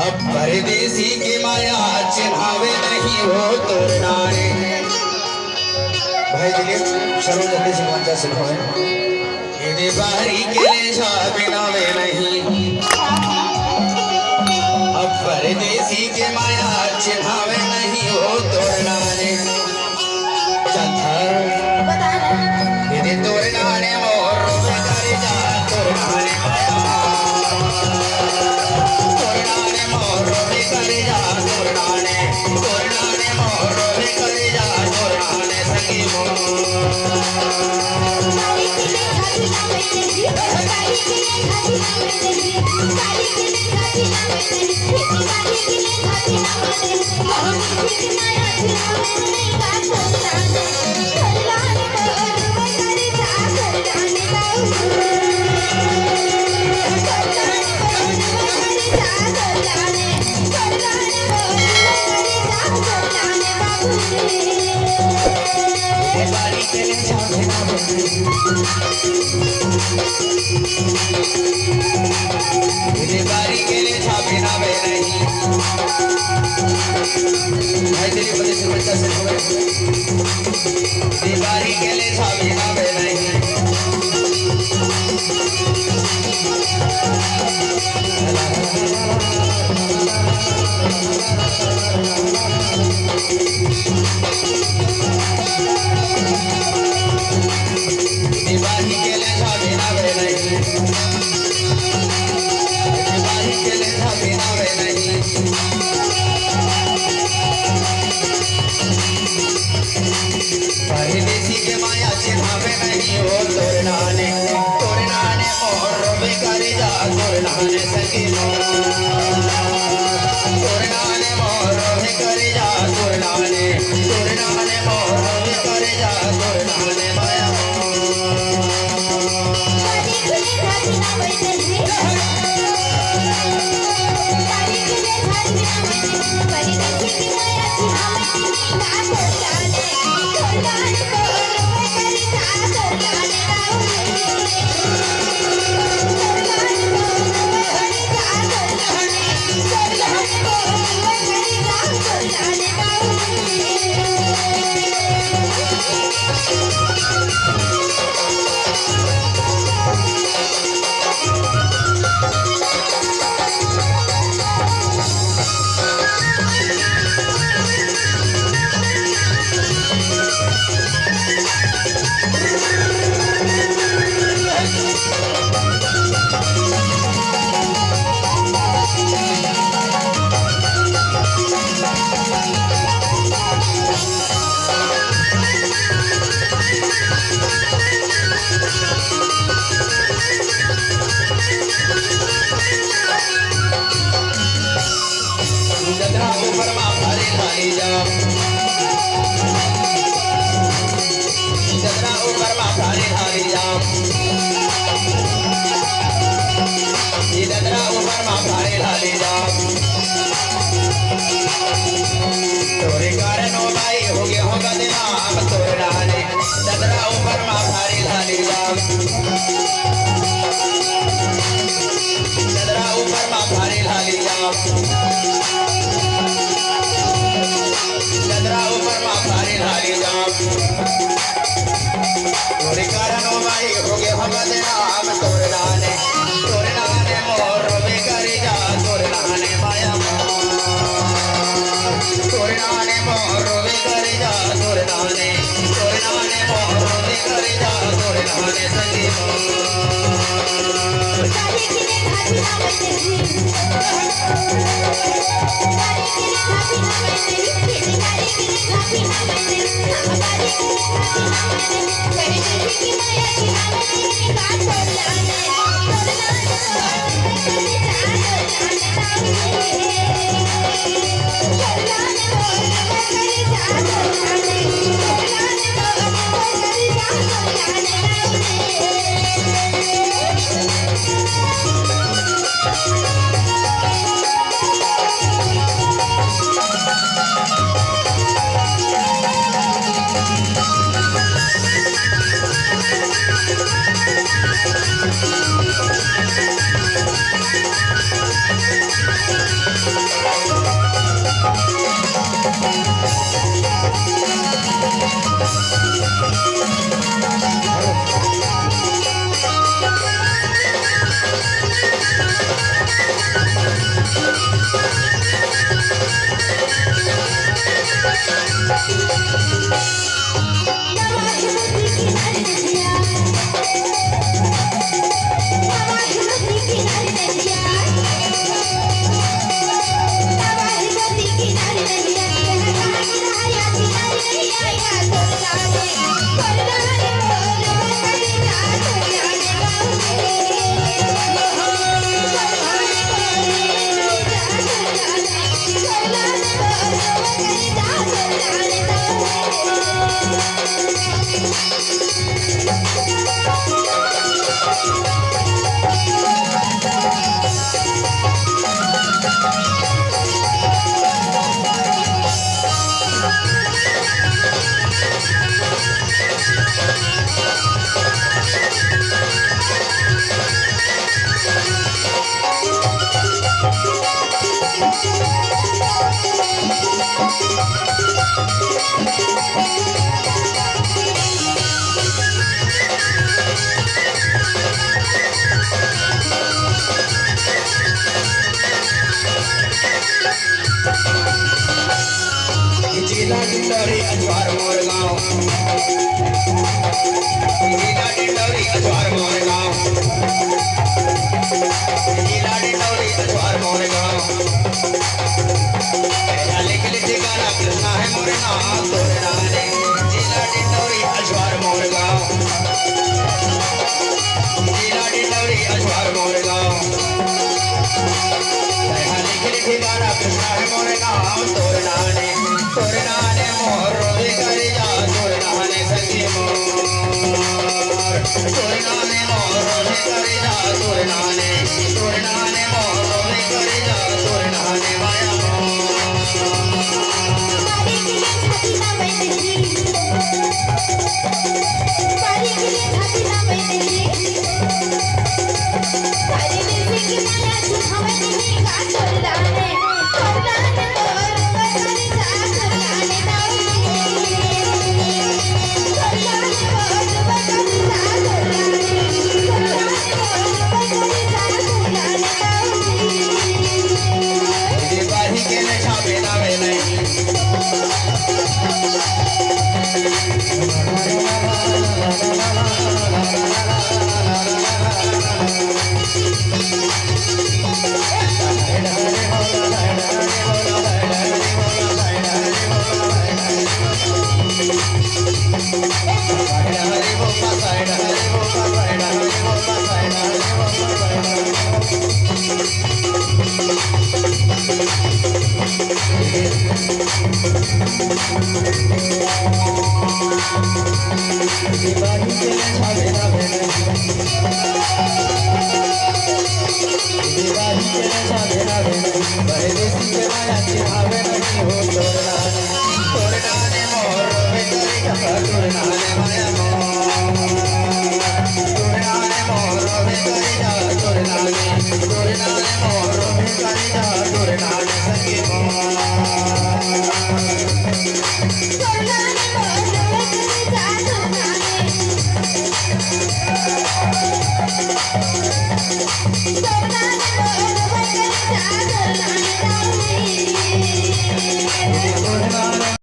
अब परदेसी की माया चिन्हावे नहीं हो तोरनाने। भाई दिलीप सर्व जल्दी से कौन सा सिखाए ये बारी के ले बिनावे नहीं। अब परदेसी की माया चिन्हावे नहीं हो तोरनाने। ये तोरनाने मोर बेकारी जा तोरनाने तोरनाने मोर बेकारी जा तोरनाने तोरनाने मोर बेकारी जा तोरनाने सखी बारी के लिए छापे ना वे नहीं। भाई तेरी वजह से बच्चा से बारी के लिए छापे ना वे नहीं। बारी के लिए छापे ना वे नहीं। परदेसी के माया चिन्हावे नहीं हो तोरनाने तोरनाने मोर बेकारी जा तोरनाने सखी तोरनाने मोर बेकारी जा तोरनाने तोरनाने मोर बेकारी जा तोरनाने माया तोरे कारण भाई हो गया होगा दिनाम तोरनाने ददरा ऊपर माफारी लाली जाम ददरा ऊपर माफारी लाली जाम ददरा ऊपर माफारी लाली जाम तोरे कारण भाई हो गया होगा दिनाम तोरनाने तोरनाने मोर बेकारी जा तोरनाने माया तोरनाने मोर बेकारी जा तोरनाने तोरनाने मोर बेकारी जा तोरनाने सखी जिला डिंडोरी अजवार मोरगांव, जिला डिंडोरी अजवार मोरगांव, जिला डिंडोरी अजवार मोरगांव। लिख लिख ठिकाना कृष्णा है मोरे नाम तोरे नाने। जिला डिंडोरी अजवार मोरगांव, जिला डिंडोरी अजवार मोरगांव। लिख लिख ठिकाना कृष्णा है मोरे नाम तोरे नाने। तोरे नाने मोर रोवे करे जा तोरे नाने सखी मोर। तोरे नाने मोर रोवे करे जा तोरे नाने। तोरे नाने मोर रोवे करे जा तोरे नाने माया तोरे नाने मोर रोवे करे जा तोरे नाने।